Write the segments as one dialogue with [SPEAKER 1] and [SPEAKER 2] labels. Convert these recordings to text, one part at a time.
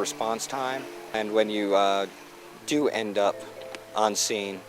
[SPEAKER 1] response time. And when you do end up on scene,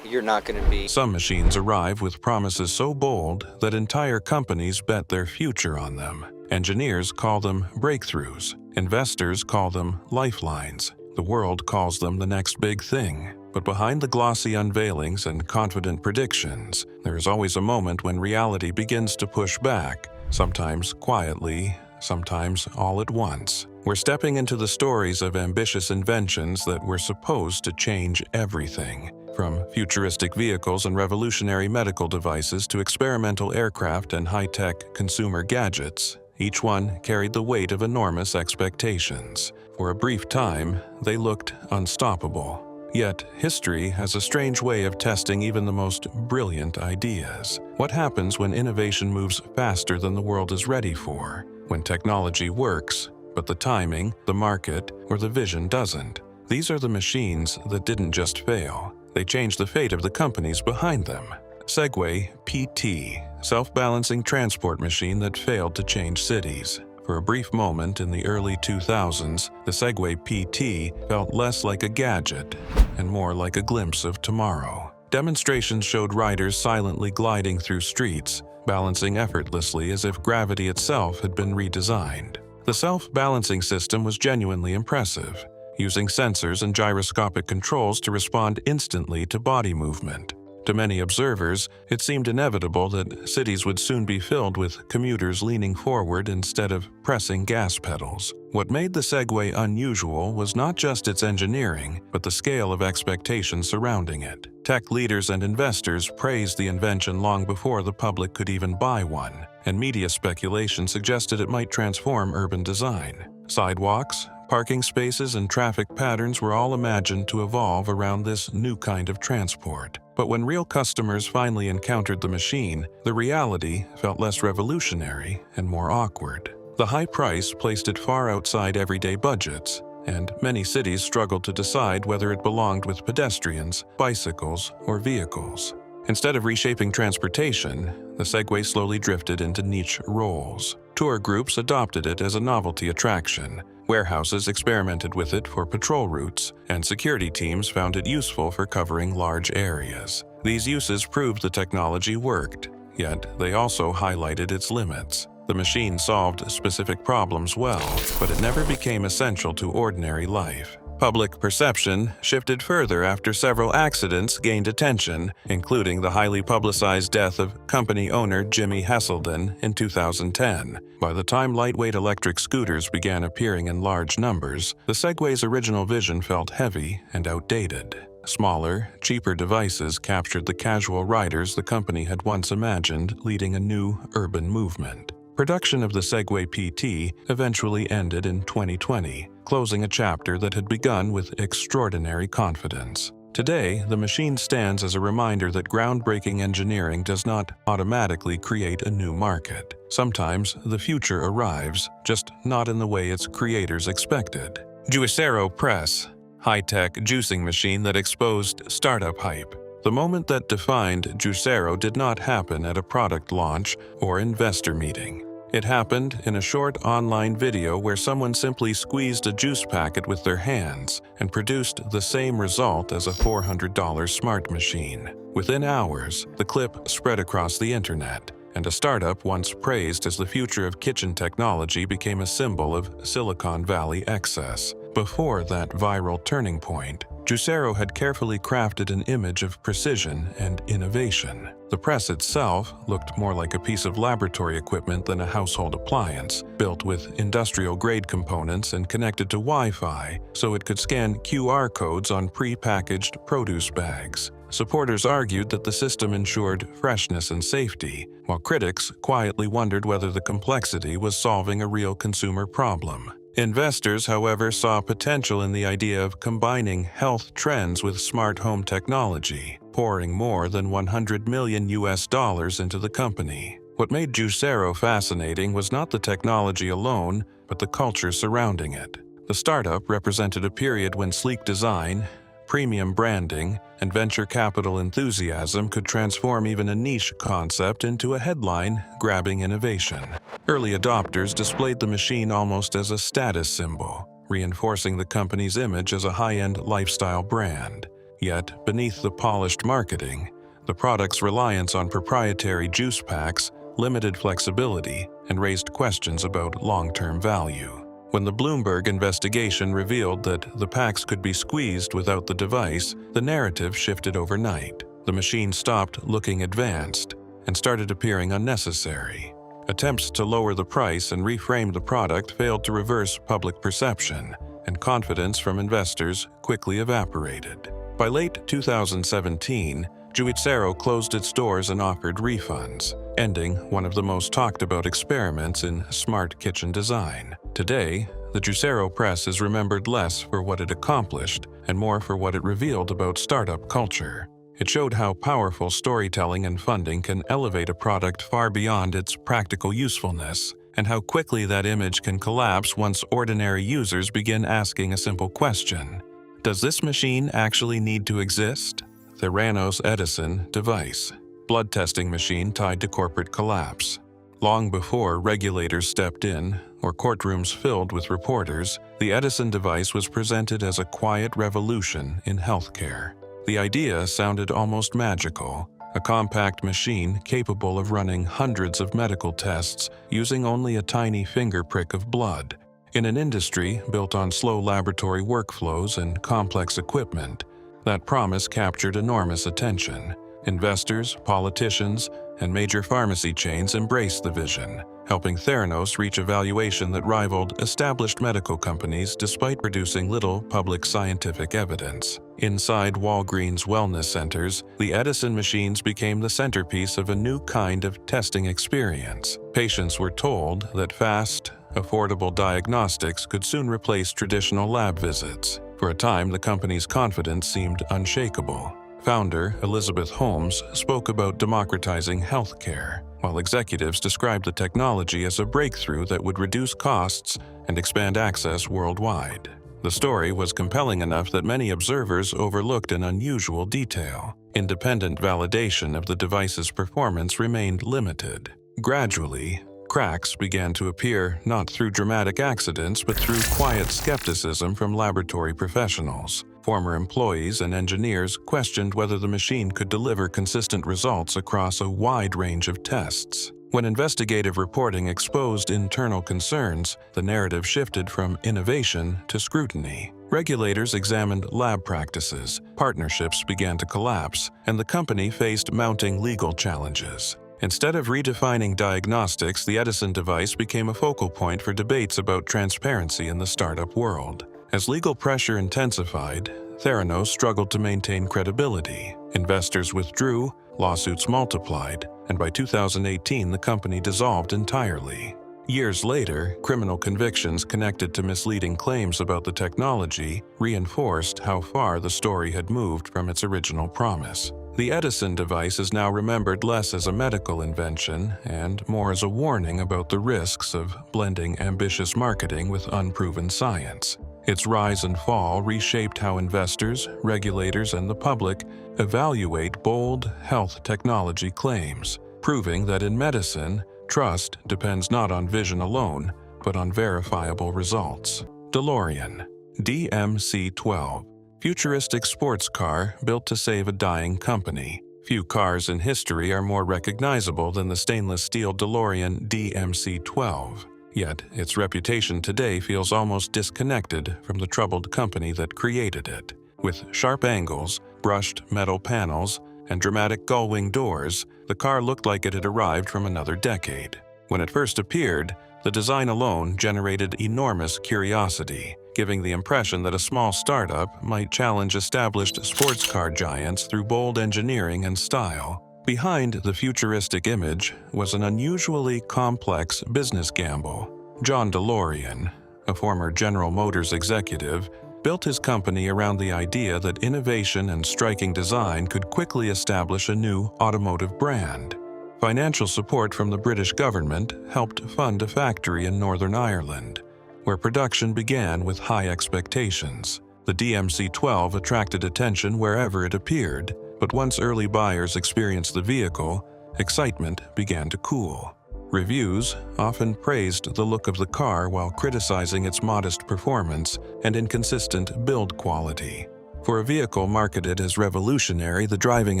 [SPEAKER 1] you're not going to be...
[SPEAKER 2] Some machines arrive with promises so bold that entire companies bet their future on them. Engineers call them breakthroughs. Investors call them lifelines. The world calls them the next big thing. But behind the glossy unveilings and confident predictions, there is always a moment when reality begins to push back, sometimes quietly, sometimes all at once. We're stepping into the stories of ambitious inventions that were supposed to change everything. From futuristic vehicles and revolutionary medical devices to experimental aircraft and high-tech consumer gadgets, each one carried the weight of enormous expectations. For a brief time, they looked unstoppable. Yet, history has a strange way of testing even the most brilliant ideas. What happens when innovation moves faster than the world is ready for? When technology works, but the timing, the market, or the vision doesn't? These are the machines that didn't just fail. They changed the fate of the companies behind them. Segway PT, self-balancing transport machine that failed to change cities. For a brief moment in the early 2000s, the Segway PT felt less like a gadget and more like a glimpse of tomorrow. Demonstrations showed riders silently gliding through streets, balancing effortlessly as if gravity itself had been redesigned. The self-balancing system was genuinely impressive, using sensors and gyroscopic controls to respond instantly to body movement. To many observers, it seemed inevitable that cities would soon be filled with commuters leaning forward instead of pressing gas pedals. What made the Segway unusual was not just its engineering, but the scale of expectations surrounding it. Tech leaders and investors praised the invention long before the public could even buy one, and media speculation suggested it might transform urban design. Sidewalks, parking spaces, and traffic patterns were all imagined to evolve around this new kind of transport. But when real customers finally encountered the machine, the reality felt less revolutionary and more awkward. The high price placed it far outside everyday budgets, and many cities struggled to decide whether it belonged with pedestrians, bicycles, or vehicles. Instead of reshaping transportation, the Segway slowly drifted into niche roles. Tour groups adopted it as a novelty attraction. Warehouses experimented with it for patrol routes, and security teams found it useful for covering large areas. These uses proved the technology worked, yet they also highlighted its limits. The machine solved specific problems well, but it never became essential to ordinary life. Public perception shifted further after several accidents gained attention, including the highly publicized death of company owner Jimmy Hesselden in 2010. By the time lightweight electric scooters began appearing in large numbers, the Segway's original vision felt heavy and outdated. Smaller, cheaper devices captured the casual riders the company had once imagined, leading a new urban movement. Production of the Segway PT eventually ended in 2020, closing a chapter that had begun with extraordinary confidence. Today, the machine stands as a reminder that groundbreaking engineering does not automatically create a new market. Sometimes the future arrives, just not in the way its creators expected. Juicero Press, high-tech juicing machine that exposed startup hype. The moment that defined Juicero did not happen at a product launch or investor meeting. It happened in a short online video where someone simply squeezed a juice packet with their hands and produced the same result as a $400 smart machine. Within hours, the clip spread across the internet, and a startup once praised as the future of kitchen technology became a symbol of Silicon Valley excess. Before that viral turning point, Juicero had carefully crafted an image of precision and innovation. The press itself looked more like a piece of laboratory equipment than a household appliance, built with industrial-grade components and connected to Wi-Fi so it could scan QR codes on pre-packaged produce bags. Supporters argued that the system ensured freshness and safety, while critics quietly wondered whether the complexity was solving a real consumer problem. Investors, however, saw potential in the idea of combining health trends with smart home technology, pouring more than $100 million into the company. What made Juicero fascinating was not the technology alone, but the culture surrounding it. The startup represented a period when sleek design, premium branding, and venture capital enthusiasm could transform even a niche concept into a headline-grabbing innovation. Early adopters displayed the machine almost as a status symbol. reinforcing the company's image as a high-end lifestyle brand. Yet, beneath the polished marketing, the product's reliance on proprietary juice packs limited flexibility and raised questions about long-term value. When the Bloomberg investigation revealed that the packs could be squeezed without the device, the narrative shifted overnight. The machine stopped looking advanced and started appearing unnecessary. Attempts to lower the price and reframe the product failed to reverse public perception, and confidence from investors quickly evaporated. By late 2017, Juicero closed its doors and offered refunds, ending one of the most talked about experiments in smart kitchen design. Today, the Juicero press is remembered less for what it accomplished and more for what it revealed about startup culture. It showed how powerful storytelling and funding can elevate a product far beyond its practical usefulness, and how quickly that image can collapse once ordinary users begin asking a simple question: does this machine actually need to exist? Theranos Edison device, blood testing machine tied to corporate collapse. Long before regulators stepped in or courtrooms filled with reporters, the Edison device was presented as a quiet revolution in healthcare. The idea sounded almost magical, a compact machine capable of running hundreds of medical tests using only a tiny finger prick of blood. In an industry built on slow laboratory workflows and complex equipment, that promise captured enormous attention. Investors, politicians, and major pharmacy chains embraced the vision, helping Theranos reach a valuation that rivaled established medical companies despite producing little public scientific evidence. Inside Walgreens wellness centers, the Edison machines became the centerpiece of a new kind of testing experience. Patients were told that fast, affordable diagnostics could soon replace traditional lab visits. For a time, the company's confidence seemed unshakable. Founder Elizabeth Holmes spoke about democratizing healthcare, while executives described the technology as a breakthrough that would reduce costs and expand access worldwide. The story was compelling enough that many observers overlooked an unusual detail. Independent validation of the device's performance remained limited. Gradually, cracks began to appear not through dramatic accidents but through quiet skepticism from laboratory professionals. Former employees and engineers questioned whether the machine could deliver consistent results across a wide range of tests. When investigative reporting exposed internal concerns, the narrative shifted from innovation to scrutiny. Regulators examined lab practices, partnerships began to collapse, and the company faced mounting legal challenges. Instead of redefining diagnostics, the Edison device became a focal point for debates about transparency in the startup world. As legal pressure intensified, Theranos struggled to maintain credibility. Investors withdrew, lawsuits multiplied, and by 2018 the company dissolved entirely. Years later, criminal convictions connected to misleading claims about the technology reinforced how far the story had moved from its original promise. The Edison device is now remembered less as a medical invention and more as a warning about the risks of blending ambitious marketing with unproven science. Its rise and fall reshaped how investors, regulators, and the public evaluate bold health technology claims, proving that in medicine, trust depends not on vision alone, but on verifiable results. DeLorean, DMC-12. Futuristic sports car built to save a dying company. Few cars in history are more recognizable than the stainless steel DeLorean DMC-12. Yet, its reputation today feels almost disconnected from the troubled company that created it. With sharp angles, brushed metal panels, and dramatic gull-wing doors, the car looked like it had arrived from another decade. When it first appeared, the design alone generated enormous curiosity, giving the impression that a small startup might challenge established sports car giants through bold engineering and style. Behind the futuristic image was an unusually complex business gamble. John DeLorean, a former General Motors executive, built his company around the idea that innovation and striking design could quickly establish a new automotive brand. Financial support from the British government helped fund a factory in Northern Ireland, where production began with high expectations. The DMC-12 attracted attention wherever it appeared, but once early buyers experienced the vehicle, excitement began to cool. Reviews often praised the look of the car while criticizing its modest performance and inconsistent build quality. For a vehicle marketed as revolutionary, the driving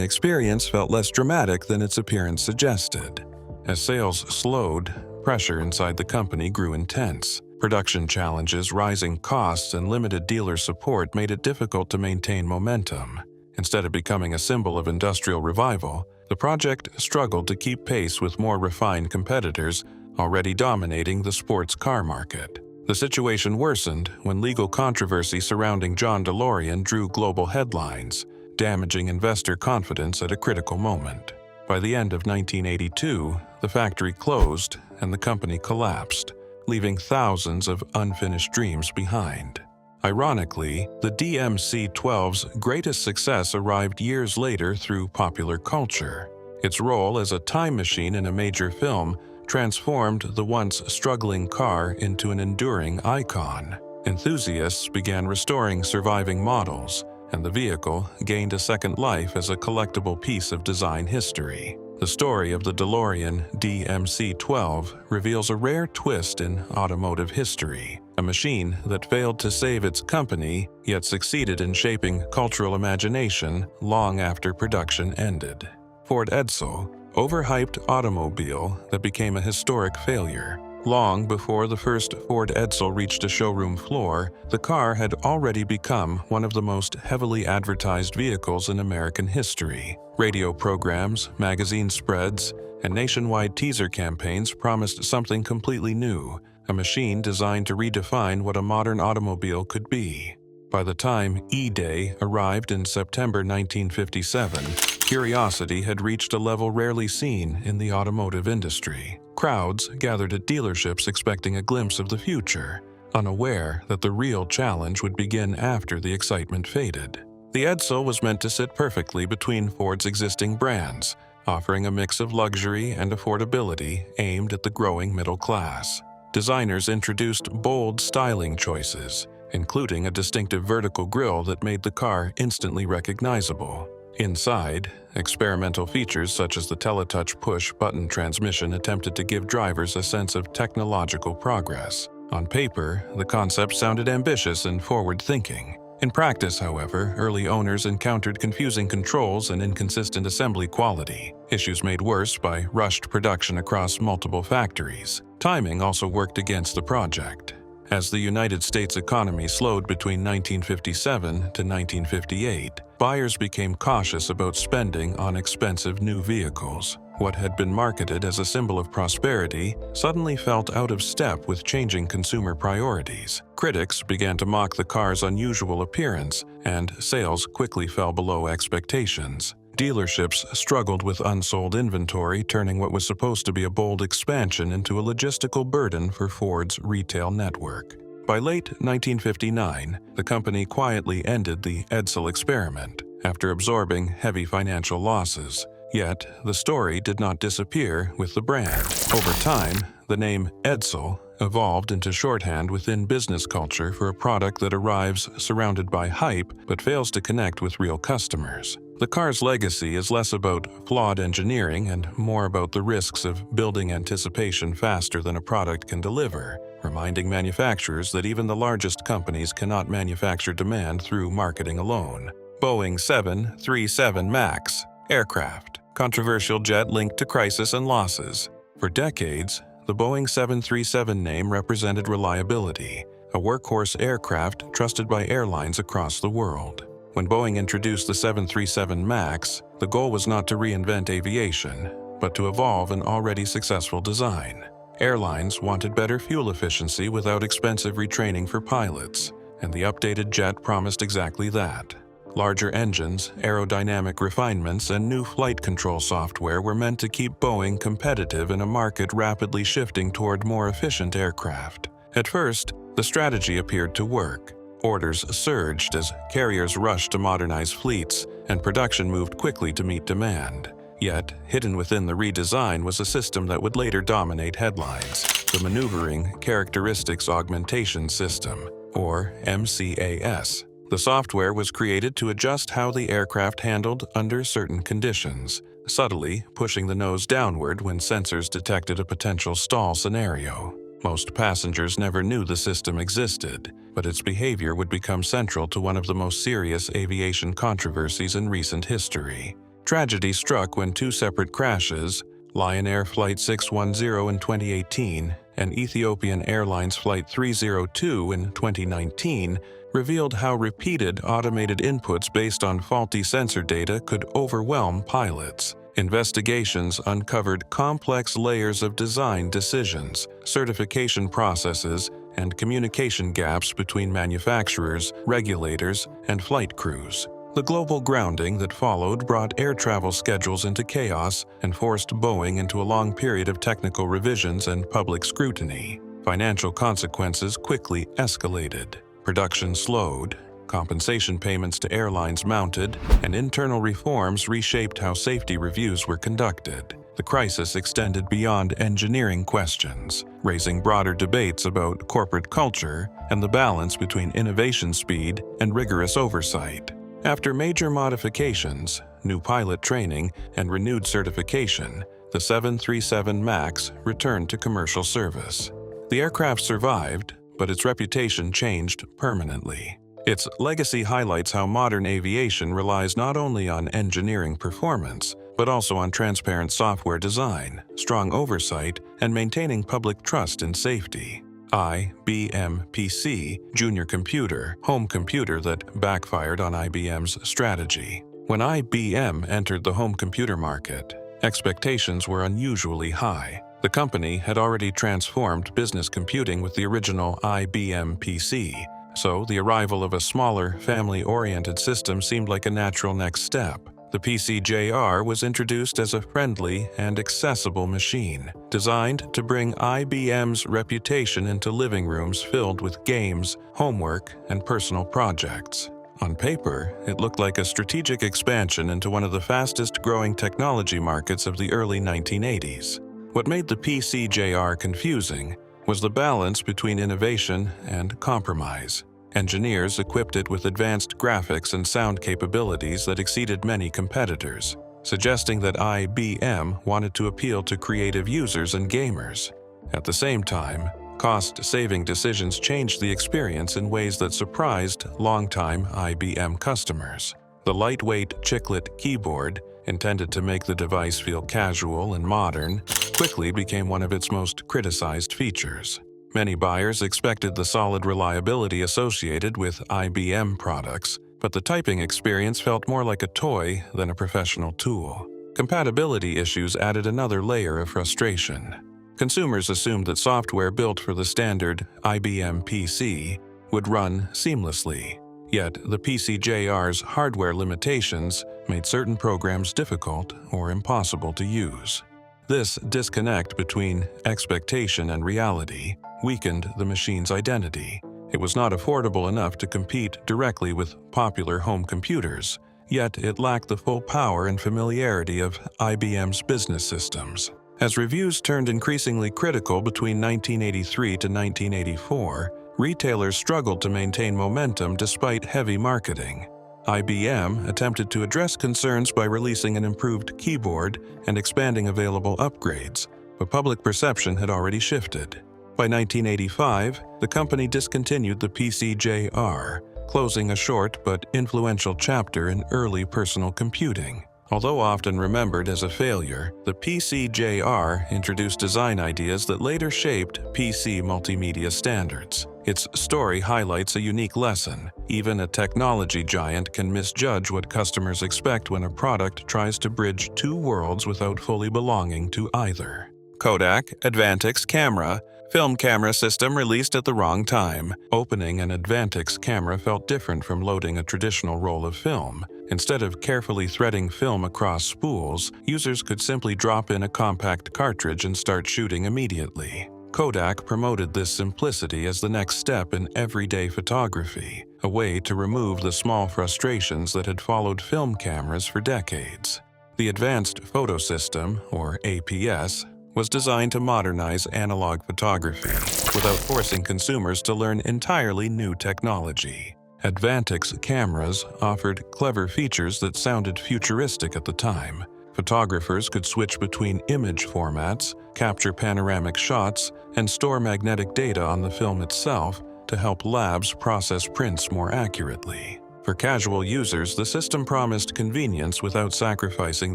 [SPEAKER 2] experience felt less dramatic than its appearance suggested. As sales slowed, pressure inside the company grew intense. Production challenges, rising costs, and limited dealer support made it difficult to maintain momentum. Instead of becoming a symbol of industrial revival, the project struggled to keep pace with more refined competitors already dominating the sports car market. The situation worsened when legal controversy surrounding John DeLorean drew global headlines, damaging investor confidence at a critical moment. By the end of 1982, the factory closed and the company collapsed, leaving thousands of unfinished dreams behind. Ironically, the DMC-12's greatest success arrived years later through popular culture. Its role as a time machine in a major film transformed the once struggling car into an enduring icon. Enthusiasts began restoring surviving models, and the vehicle gained a second life as a collectible piece of design history. The story of the DeLorean DMC-12 reveals a rare twist in automotive history, a machine that failed to save its company yet succeeded in shaping cultural imagination long after production ended. Ford Edsel, overhyped automobile that became a historic failure. Long before the first Ford Edsel reached a showroom floor, the car had already become one of the most heavily advertised vehicles in American history. Radio programs, magazine spreads, and nationwide teaser campaigns promised something completely new, a machine designed to redefine what a modern automobile could be. By the time E-Day arrived in September 1957, curiosity had reached a level rarely seen in the automotive industry. Crowds gathered at dealerships expecting a glimpse of the future, unaware that the real challenge would begin after the excitement faded. The Edsel was meant to sit perfectly between Ford's existing brands, offering a mix of luxury and affordability aimed at the growing middle class. Designers introduced bold styling choices, including a distinctive vertical grille that made the car instantly recognizable. Inside, experimental features such as the teletouch push-button transmission attempted to give drivers a sense of technological progress. On paper, the concept sounded ambitious and forward-thinking. In practice, however, early owners encountered confusing controls and inconsistent assembly quality, issues made worse by rushed production across multiple factories. Timing also worked against the project. As the United States economy slowed between 1957 to 1958, buyers became cautious about spending on expensive new vehicles. What had been marketed as a symbol of prosperity suddenly felt out of step with changing consumer priorities. Critics began to mock the car's unusual appearance, and sales quickly fell below expectations. Dealerships struggled with unsold inventory, turning what was supposed to be a bold expansion into a logistical burden for Ford's retail network. By late 1959, the company quietly ended the Edsel experiment after absorbing heavy financial losses. Yet, the story did not disappear with the brand. Over time, the name Edsel evolved into shorthand within business culture for a product that arrives surrounded by hype but fails to connect with real customers. The car's legacy is less about flawed engineering and more about the risks of building anticipation faster than a product can deliver, reminding manufacturers that even the largest companies cannot manufacture demand through marketing alone. Boeing 737 MAX aircraft, controversial jet linked to crisis and losses. For decades, the Boeing 737 name represented reliability, a workhorse aircraft trusted by airlines across the world. When Boeing introduced the 737 MAX, the goal was not to reinvent aviation, but to evolve an already successful design. Airlines wanted better fuel efficiency without expensive retraining for pilots, and the updated jet promised exactly that. Larger engines, aerodynamic refinements, and new flight control software were meant to keep Boeing competitive in a market rapidly shifting toward more efficient aircraft. At first, the strategy appeared to work. Orders surged as carriers rushed to modernize fleets, and production moved quickly to meet demand. Yet, hidden within the redesign was a system that would later dominate headlines: the Maneuvering Characteristics Augmentation System, or MCAS. The software was created to adjust how the aircraft handled under certain conditions. subtly pushing the nose downward when sensors detected a potential stall scenario. Most passengers never knew the system existed, but its behavior would become central to one of the most serious aviation controversies in recent history. Tragedy struck when two separate crashes, Lion Air Flight 610 in 2018 and Ethiopian Airlines Flight 302 in 2019, revealed how repeated automated inputs based on faulty sensor data could overwhelm pilots. Investigations uncovered complex layers of design decisions, certification processes, and communication gaps between manufacturers, regulators, and flight crews. The global grounding that followed brought air travel schedules into chaos and forced Boeing into a long period of technical revisions and public scrutiny. Financial consequences quickly escalated. Production slowed, compensation payments to airlines mounted, and internal reforms reshaped how safety reviews were conducted. The crisis extended beyond engineering questions, raising broader debates about corporate culture and the balance between innovation speed and rigorous oversight. After major modifications, new pilot training, and renewed certification, the 737 MAX returned to commercial service. The aircraft survived, but its reputation changed permanently. Its legacy highlights how modern aviation relies not only on engineering performance, but also on transparent software design, strong oversight, and maintaining public trust in safety. IBM PC, Junior Computer, home computer that backfired on IBM's strategy. When IBM entered the home computer market, expectations were unusually high. The company had already transformed business computing with the original IBM PC, so the arrival of a smaller, family-oriented system seemed like a natural next step. The PC-JR was introduced as a friendly and accessible machine, designed to bring IBM's reputation into living rooms filled with games, homework, and personal projects. On paper, it looked like a strategic expansion into one of the fastest-growing technology markets of the early 1980s. What made the PC-JR confusing was the balance between innovation and compromise. Engineers equipped it with advanced graphics and sound capabilities that exceeded many competitors, suggesting that IBM wanted to appeal to creative users and gamers. At the same time, cost-saving decisions changed the experience in ways that surprised longtime IBM customers. The lightweight chiclet keyboard, intended to make the device feel casual and modern, quickly became one of its most criticized features. Many buyers expected the solid reliability associated with IBM products, but the typing experience felt more like a toy than a professional tool. Compatibility issues added another layer of frustration. Consumers assumed that software built for the standard IBM PC would run seamlessly. Yet, the PC-JR's hardware limitations made certain programs difficult or impossible to use. This disconnect between expectation and reality weakened the machine's identity. It was not affordable enough to compete directly with popular home computers, yet it lacked the full power and familiarity of IBM's business systems. As reviews turned increasingly critical between 1983 to 1984, retailers struggled to maintain momentum despite heavy marketing. IBM attempted to address concerns by releasing an improved keyboard and expanding available upgrades, but public perception had already shifted. By 1985, the company discontinued the PC-JR, closing a short but influential chapter in early personal computing. Although often remembered as a failure, the PC-JR introduced design ideas that later shaped PC multimedia standards. Its story highlights a unique lesson. Even a technology giant can misjudge what customers expect when a product tries to bridge two worlds without fully belonging to either. Kodak Advantix Camera film camera system released at the wrong time. Opening an Advantix camera felt different from loading a traditional roll of film. Instead of carefully threading film across spools, users could simply drop in a compact cartridge and start shooting immediately. Kodak promoted this simplicity as the next step in everyday photography, a way to remove the small frustrations that had followed film cameras for decades. The Advanced Photo System, or APS, was designed to modernize analog photography without forcing consumers to learn entirely new technology. Advantix cameras offered clever features that sounded futuristic at the time. Photographers could switch between image formats, capture panoramic shots, and store magnetic data on the film itself to help labs process prints more accurately. For casual users, the system promised convenience without sacrificing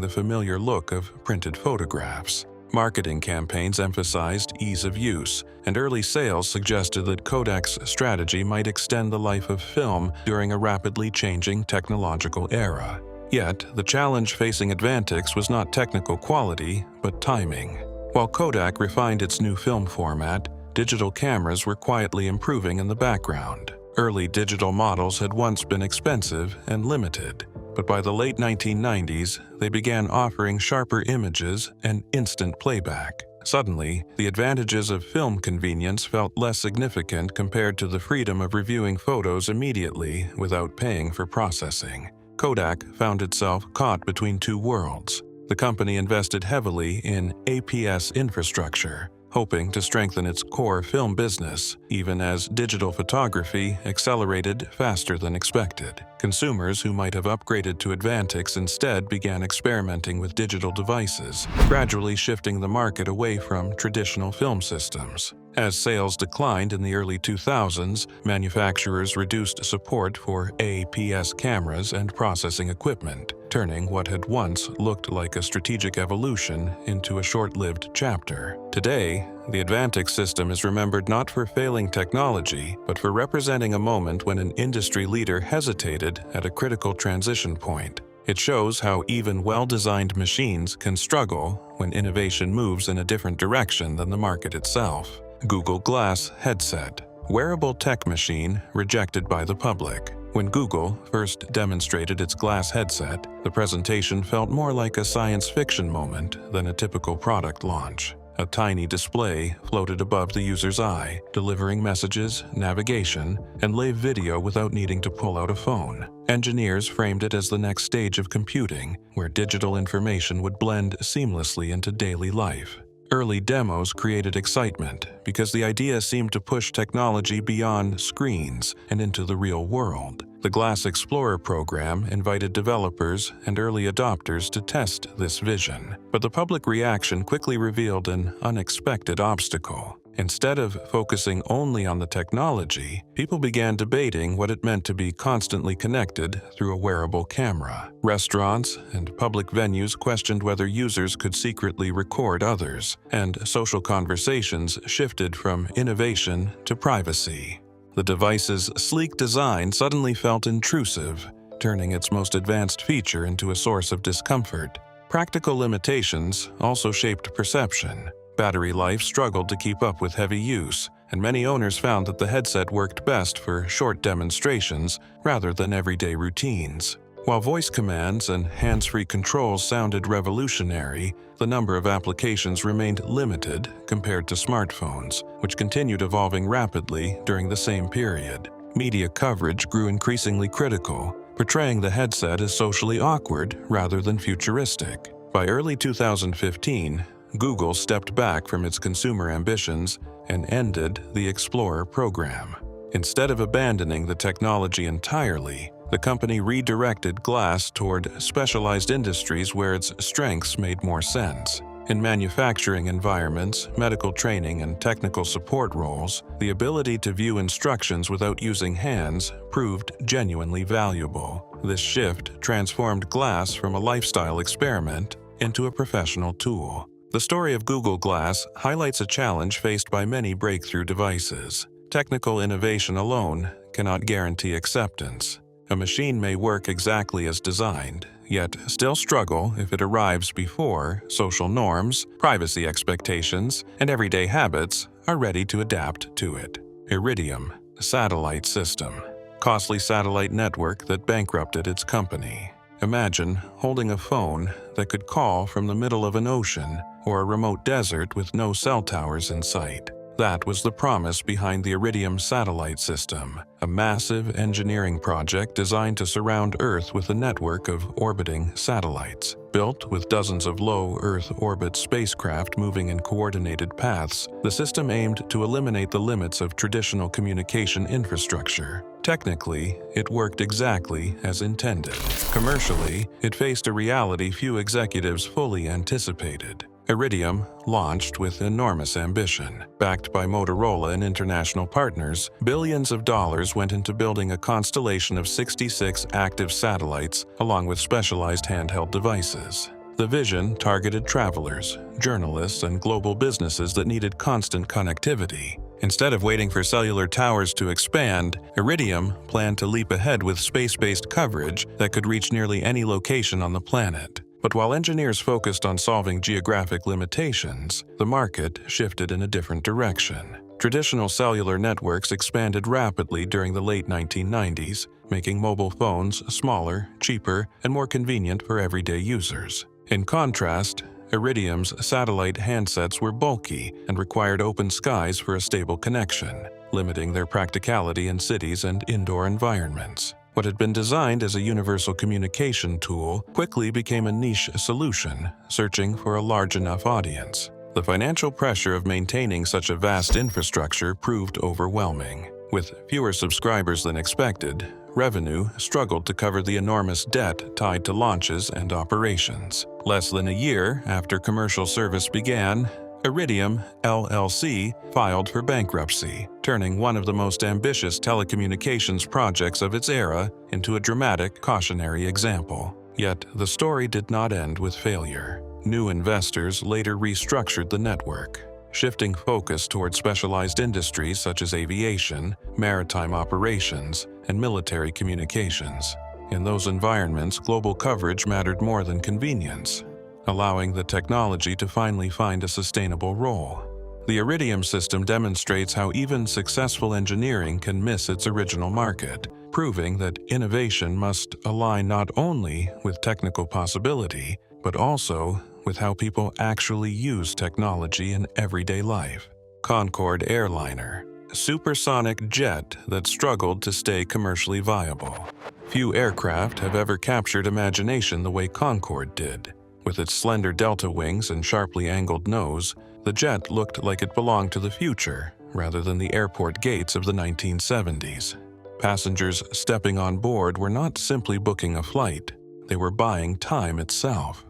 [SPEAKER 2] the familiar look of printed photographs. Marketing campaigns emphasized ease of use, and early sales suggested that Kodak's strategy might extend the life of film during a rapidly changing technological era. Yet, the challenge facing Advantix was not technical quality, but timing. While Kodak refined its new film format, digital cameras were quietly improving in the background. Early digital models had once been expensive and limited, but by the late 1990s, they began offering sharper images and instant playback. Suddenly, the advantages of film convenience felt less significant compared to the freedom of reviewing photos immediately without paying for processing. Kodak found itself caught between two worlds. The company invested heavily in APS infrastructure, hoping to strengthen its core film business, even as digital photography accelerated faster than expected. Consumers who might have upgraded to Advantix instead began experimenting with digital devices, gradually shifting the market away from traditional film systems. As sales declined in the early 2000s, manufacturers reduced support for APS cameras and processing equipment, turning what had once looked like a strategic evolution into a short-lived chapter. Today, the Advantix system is remembered not for failing technology, but for representing a moment when an industry leader hesitated at a critical transition point. It shows how even well-designed machines can struggle when innovation moves in a different direction than the market itself. Google Glass headset. Wearable tech machine rejected by the public. When Google first demonstrated its Glass headset, the presentation felt more like a science fiction moment than a typical product launch. A tiny display floated above the user's eye, delivering messages, navigation, and live video without needing to pull out a phone. Engineers framed it as the next stage of computing, where digital information would blend seamlessly into daily life. Early demos created excitement because the idea seemed to push technology beyond screens and into the real world. The Glass Explorer program invited developers and early adopters to test this vision, but the public reaction quickly revealed an unexpected obstacle. Instead of focusing only on the technology, people began debating what it meant to be constantly connected through a wearable camera. Restaurants and public venues questioned whether users could secretly record others, and social conversations shifted from innovation to privacy. The device's sleek design suddenly felt intrusive, turning its most advanced feature into a source of discomfort. Practical limitations also shaped perception. Battery life struggled to keep up with heavy use, and many owners found that the headset worked best for short demonstrations rather than everyday routines. While voice commands and hands-free controls sounded revolutionary, the number of applications remained limited compared to smartphones, which continued evolving rapidly during the same period. Media coverage grew increasingly critical, portraying the headset as socially awkward rather than futuristic. By early 2015, Google stepped back from its consumer ambitions and ended the Explorer program. Instead of abandoning the technology entirely, the company redirected Glass toward specialized industries where its strengths made more sense. In manufacturing environments, medical training, and technical support roles, the ability to view instructions without using hands proved genuinely valuable. This shift transformed Glass from a lifestyle experiment into a professional tool. The story of Google Glass highlights a challenge faced by many breakthrough devices. Technical innovation alone cannot guarantee acceptance. A machine may work exactly as designed, yet still struggle if it arrives before social norms, privacy expectations, and everyday habits are ready to adapt to it. Iridium, satellite system. Costly satellite network that bankrupted its company. Imagine holding a phone that could call from the middle of an ocean or a remote desert with no cell towers in sight. That was the promise behind the Iridium satellite system, a massive engineering project designed to surround Earth with a network of orbiting satellites. Built with dozens of low Earth orbit spacecraft moving in coordinated paths, the system aimed to eliminate the limits of traditional communication infrastructure. Technically, it worked exactly as intended. Commercially, it faced a reality few executives fully anticipated. Iridium launched with enormous ambition. Backed by Motorola and international partners, billions of dollars went into building a constellation of 66 active satellites along with specialized handheld devices. The vision targeted travelers, journalists, and global businesses that needed constant connectivity. Instead of waiting for cellular towers to expand, Iridium planned to leap ahead with space-based coverage that could reach nearly any location on the planet. But while engineers focused on solving geographic limitations, the market shifted in a different direction. Traditional cellular networks expanded rapidly during the late 1990s, making mobile phones smaller, cheaper, and more convenient for everyday users. In contrast, Iridium's satellite handsets were bulky and required open skies for a stable connection, limiting their practicality in cities and indoor environments. What had been designed as a universal communication tool quickly became a niche solution, searching for a large enough audience. The financial pressure of maintaining such a vast infrastructure proved overwhelming. With fewer subscribers than expected, revenue struggled to cover the enormous debt tied to launches and operations. Less than a year after commercial service began, Iridium, LLC, filed for bankruptcy, turning one of the most ambitious telecommunications projects of its era into a dramatic cautionary example. Yet, the story did not end with failure. New investors later restructured the network, shifting focus toward specialized industries such as aviation, maritime operations, and military communications. In those environments, global coverage mattered more than convenience, allowing the technology to finally find a sustainable role. The Iridium system demonstrates how even successful engineering can miss its original market, proving that innovation must align not only with technical possibility, but also with how people actually use technology in everyday life. Concorde airliner, a supersonic jet that struggled to stay commercially viable. Few aircraft have ever captured imagination the way Concorde did. With its slender delta wings and sharply angled nose, the jet looked like it belonged to the future, rather than the airport gates of the 1970s. Passengers stepping on board were not simply booking a flight, they were buying time itself.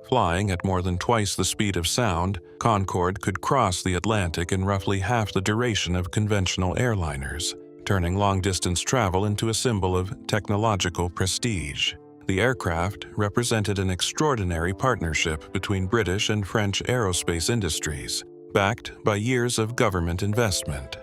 [SPEAKER 2] Flying at more than twice the speed of sound, Concorde could cross the Atlantic in roughly half the duration of conventional airliners, turning long-distance travel into a symbol of technological prestige. The aircraft represented an extraordinary partnership between British and French aerospace industries, backed by years of government investment.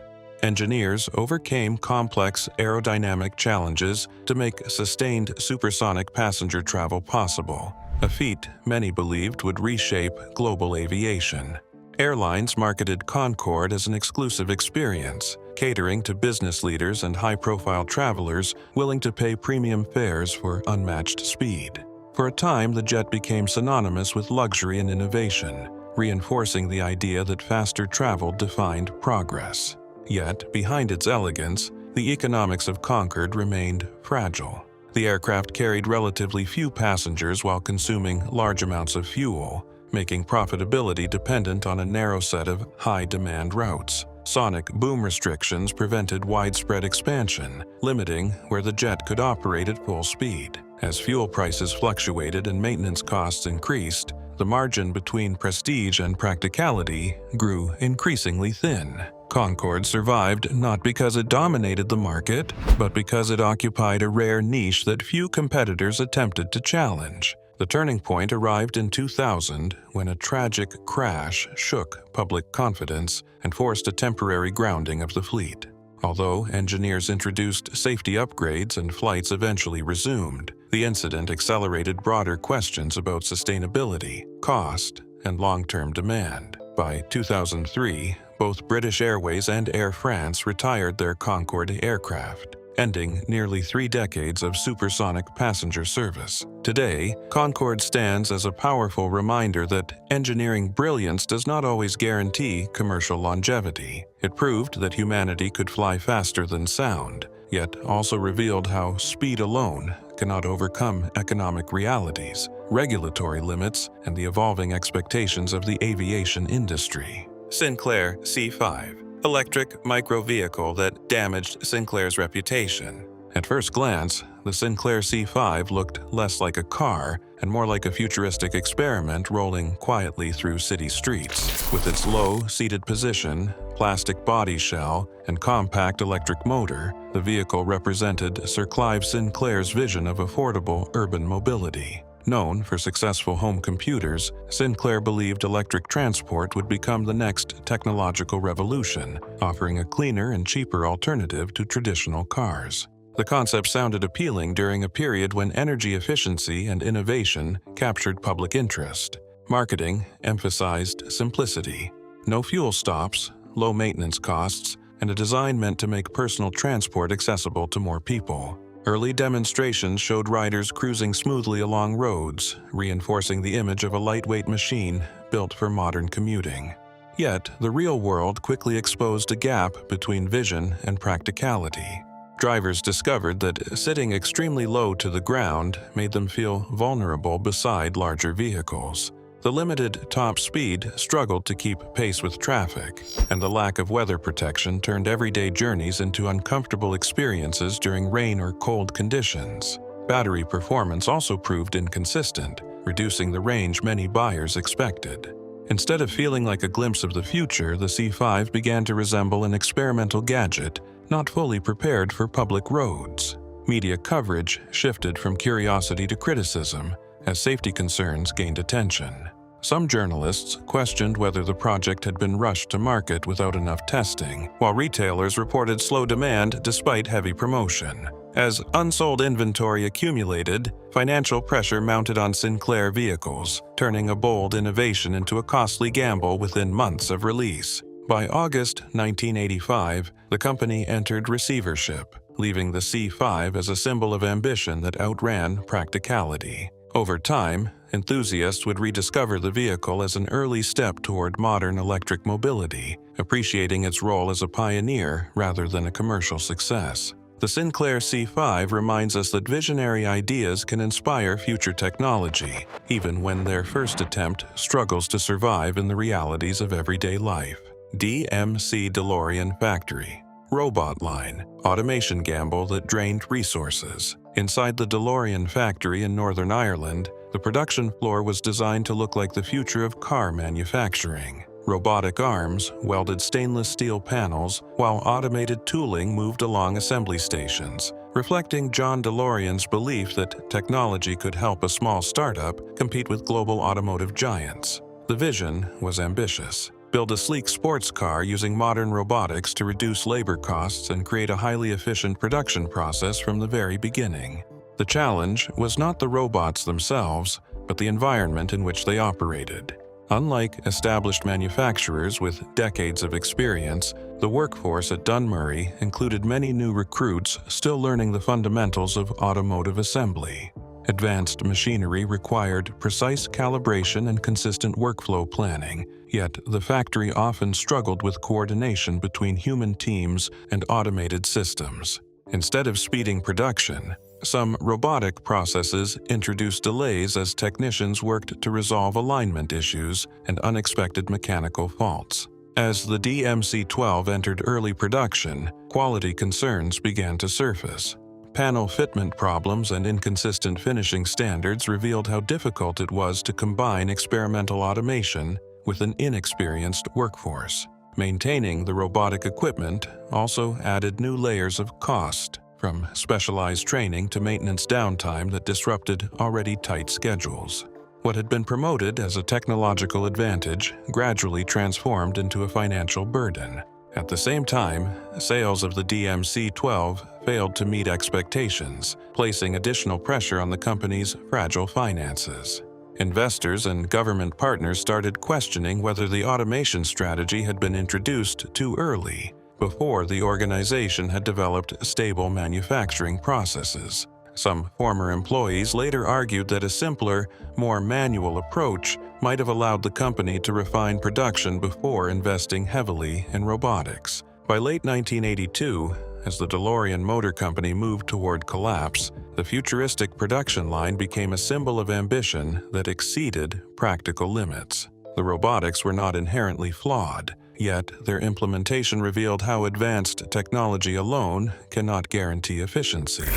[SPEAKER 2] Engineers overcame complex aerodynamic challenges to make sustained supersonic passenger travel possible, a feat many believed would reshape global aviation. Airlines marketed Concorde as an exclusive experience, catering to business leaders and high-profile travelers willing to pay premium fares for unmatched speed. For a time, the jet became synonymous with luxury and innovation, reinforcing the idea that faster travel defined progress. Yet, behind its elegance, the economics of Concorde remained fragile. The aircraft carried relatively few passengers while consuming large amounts of fuel, making profitability dependent on a narrow set of high-demand routes. Sonic boom restrictions prevented widespread expansion, limiting where the jet could operate at full speed. As fuel prices fluctuated and maintenance costs increased, the margin between prestige and practicality grew increasingly thin. Concorde survived not because it dominated the market, but because it occupied a rare niche that few competitors attempted to challenge. The turning point arrived in 2000 when a tragic crash shook public confidence and forced a temporary grounding of the fleet. Although engineers introduced safety upgrades and flights eventually resumed, the incident accelerated broader questions about sustainability, cost, and long-term demand. By 2003, both British Airways and Air France retired their Concorde aircraft, ending nearly 3 decades of supersonic passenger service. Today, Concorde stands as a powerful reminder that engineering brilliance does not always guarantee commercial longevity. It proved that humanity could fly faster than sound, yet also revealed how speed alone cannot overcome economic realities, regulatory limits, and the evolving expectations of the aviation industry. Sinclair C5, electric micro-vehicle that damaged Sinclair's reputation. At first glance, the Sinclair C5 looked less like a car and more like a futuristic experiment rolling quietly through city streets. With its low, seated position, plastic body shell, and compact electric motor, the vehicle represented Sir Clive Sinclair's vision of affordable urban mobility. Known for successful home computers, Sinclair believed electric transport would become the next technological revolution, offering a cleaner and cheaper alternative to traditional cars. The concept sounded appealing during a period when energy efficiency and innovation captured public interest. Marketing emphasized simplicity, no fuel stops, low maintenance costs, and a design meant to make personal transport accessible to more people. Early demonstrations showed riders cruising smoothly along roads, reinforcing the image of a lightweight machine built for modern commuting. Yet, the real world quickly exposed a gap between vision and practicality. Drivers discovered that sitting extremely low to the ground made them feel vulnerable beside larger vehicles. The limited top speed struggled to keep pace with traffic, and the lack of weather protection turned everyday journeys into uncomfortable experiences during rain or cold conditions. Battery performance also proved inconsistent, reducing the range many buyers expected. Instead of feeling like a glimpse of the future, the C5 began to resemble an experimental gadget not fully prepared for public roads. Media coverage shifted from curiosity to criticism as safety concerns gained attention. Some journalists questioned whether the project had been rushed to market without enough testing, while retailers reported slow demand despite heavy promotion. As unsold inventory accumulated, financial pressure mounted on Sinclair vehicles, turning a bold innovation into a costly gamble within months of release. By August 1985, the company entered receivership, leaving the C5 as a symbol of ambition that outran practicality. Over time, enthusiasts would rediscover the vehicle as an early step toward modern electric mobility, appreciating its role as a pioneer rather than a commercial success. The Sinclair C5 reminds us that visionary ideas can inspire future technology, even when their first attempt struggles to survive in the realities of everyday life. DMC DeLorean Factory. Robot line. Automation gamble that drained resources. Inside the DeLorean factory in Northern Ireland, the production floor was designed to look like the future of car manufacturing. Robotic arms welded stainless steel panels, while automated tooling moved along assembly stations, reflecting John DeLorean's belief that technology could help a small startup compete with global automotive giants. The vision was ambitious. Build a sleek sports car using modern robotics to reduce labor costs and create a highly efficient production process from the very beginning. The challenge was not the robots themselves, but the environment in which they operated. Unlike established manufacturers with decades of experience, the workforce at Dunmurry included many new recruits still learning the fundamentals of automotive assembly. Advanced machinery required precise calibration and consistent workflow planning, yet the factory often struggled with coordination between human teams and automated systems. Instead of speeding production, some robotic processes introduced delays as technicians worked to resolve alignment issues and unexpected mechanical faults. As the DMC-12 entered early production, quality concerns began to surface. Panel fitment problems and inconsistent finishing standards revealed how difficult it was to combine experimental automation with an inexperienced workforce. Maintaining the robotic equipment also added new layers of cost, from specialized training to maintenance downtime that disrupted already tight schedules. What had been promoted as a technological advantage gradually transformed into a financial burden. At the same time, sales of the DMC-12 failed to meet expectations, placing additional pressure on the company's fragile finances. Investors and government partners started questioning whether the automation strategy had been introduced too early, before the organization had developed stable manufacturing processes. Some former employees later argued that a simpler, more manual approach might have allowed the company to refine production before investing heavily in robotics. By late 1982, as the DeLorean Motor Company moved toward collapse, The futuristic production line became a symbol of ambition that exceeded practical limits. The robotics were not inherently flawed, yet their implementation revealed how advanced technology alone cannot guarantee efficiency.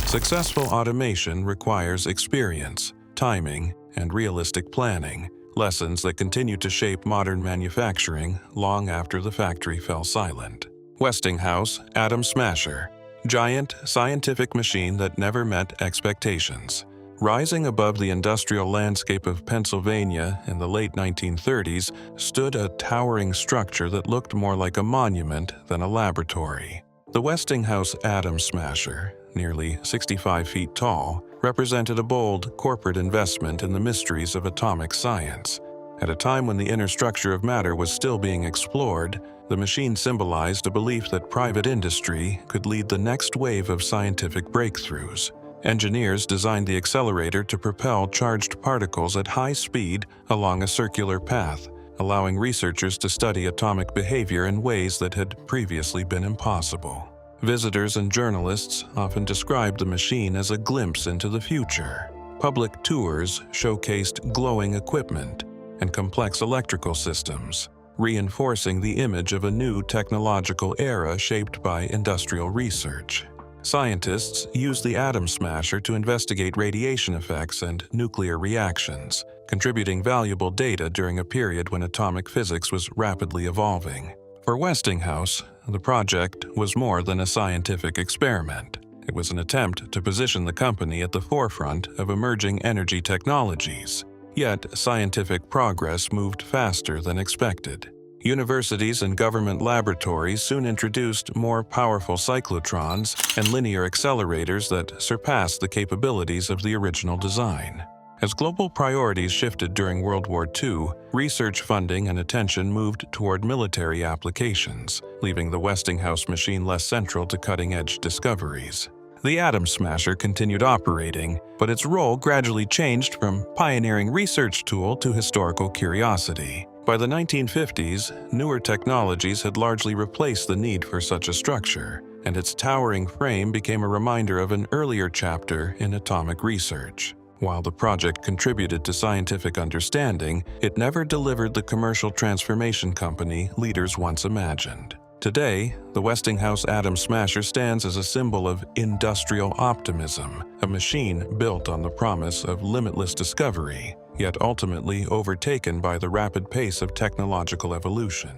[SPEAKER 2] Successful automation requires experience, timing, and realistic planning, lessons that continue to shape modern manufacturing long after the factory fell silent. Westinghouse Atom Smasher, giant scientific machine that never met expectations. Rising above the industrial landscape of Pennsylvania in the late 1930s stood a towering structure that looked more like a monument than a laboratory. The Westinghouse Atom Smasher, nearly 65 feet tall, represented a bold corporate investment in the mysteries of atomic science. At a time when the inner structure of matter was still being explored, the machine symbolized a belief that private industry could lead the next wave of scientific breakthroughs. Engineers designed the accelerator to propel charged particles at high speed along a circular path, allowing researchers to study atomic behavior in ways that had previously been impossible. Visitors and journalists often described the machine as a glimpse into the future. Public tours showcased glowing equipment and complex electrical systems, reinforcing the image of a new technological era shaped by industrial research. Scientists used the Atom Smasher to investigate radiation effects and nuclear reactions, contributing valuable data during a period when atomic physics was rapidly evolving. For Westinghouse, the project was more than a scientific experiment. It was an attempt to position the company at the forefront of emerging energy technologies. Yet, scientific progress moved faster than expected. Universities and government laboratories soon introduced more powerful cyclotrons and linear accelerators that surpassed the capabilities of the original design. As global priorities shifted during World War II, research funding and attention moved toward military applications, leaving the Westinghouse machine less central to cutting-edge discoveries. The Atom Smasher continued operating, but its role gradually changed from pioneering research tool to historical curiosity. By the 1950s, newer technologies had largely replaced the need for such a structure, and its towering frame became a reminder of an earlier chapter in atomic research. While the project contributed to scientific understanding, it never delivered the commercial transformation company leaders once imagined. Today, the Westinghouse Atom Smasher stands as a symbol of industrial optimism, a machine built on the promise of limitless discovery, yet ultimately overtaken by the rapid pace of technological evolution.